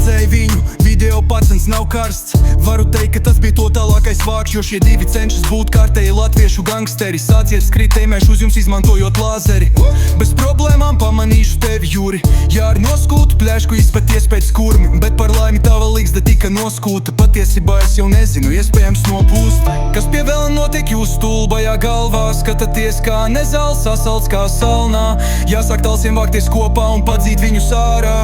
redzēju viņu, video pacens nav karsts. Varu teikt, ka tas bija totālākais vārds, jo šie divi cenšas būt kārtēji latviešu gangsteri. Sāciet skrit, eimēšu uz jums izmantojot lāzeri. Bez problēmām pamanīšu tevi, Juri. Jā, ar noskūtu pļēšku izpēties pēc kurmi, bet par laimi tava līgzda tika noskūta. Patiesībā es jau nezinu, iespējams nopūst. Kas pie vēl notiek jūsu stulbajā galvā? Skatāties kā nezāls, sasalts kā salnā. Jāsāk talsiem vākties kopā un padzīt viņus ārā.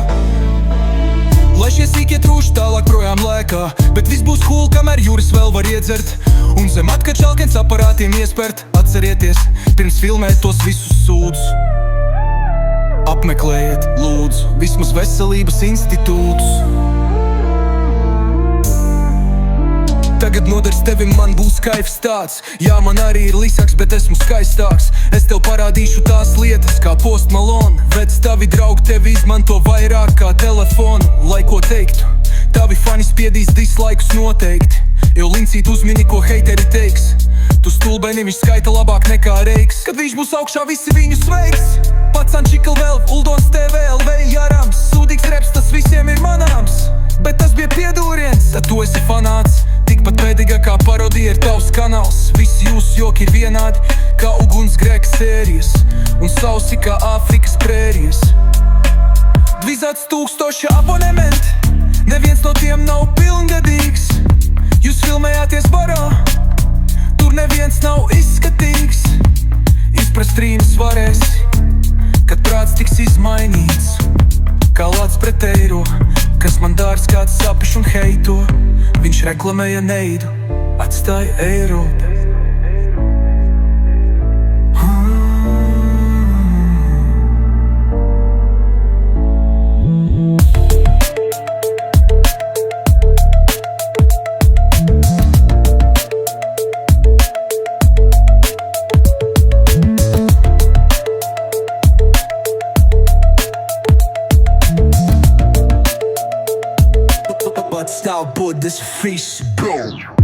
Lai šie sīkie trūši tālāk projām lēkā, bet viss būs cool, kamēr Juris vēl var iedzert un zem atkačalkens aparātiem iespert. Atcerieties, pirms filmēt tos visus sūdus apmeklējiet, lūdzu, vismaz veselības institūtus. Tagad nodars tevim, man būs kaifs tāds. Jā, man arī ir lisaks, bet esmu skaistāks. Es tev parādīšu tās lietas, kā Post Malone. Vec tavi draugi tevi izmanto vairāk kā telefonu. Lai ko teiktu, tavi fani spiedīs dislaikus noteikti, jo lincīt uzmini, ko heiteri teiks. Tu stulbeni, viņš skaita labāk nekā reiks. Kad viņš būs augšā, visi viņu sveiks. Pacan Čikl vēl, Uldons TV, LV jarams. Sūdīgs reps, tas visiem ir manāms. Bet tas bija piedūriens, tad tu esi fanāts. Tikpat pēdīga kā parodija ir tavs kanāls. Visi jūsu joki ir vienādi kā ugunsgrēka sērijas un sausi kā Āfrikas prērijas. Dvizāts 1000 abonementi, neviens no tiem nav pilngadīgs. Jūs filmējāties barā, tur neviens nav izskatīgs. Izprast rīmas varēsi, kad prāts tiks izmainīts. Kā lāds pret eiro, kas man dārds kāds sapiš un heito. Viņš reklamēja neidu, atstāja Eiropu. But style, but this fish, bro.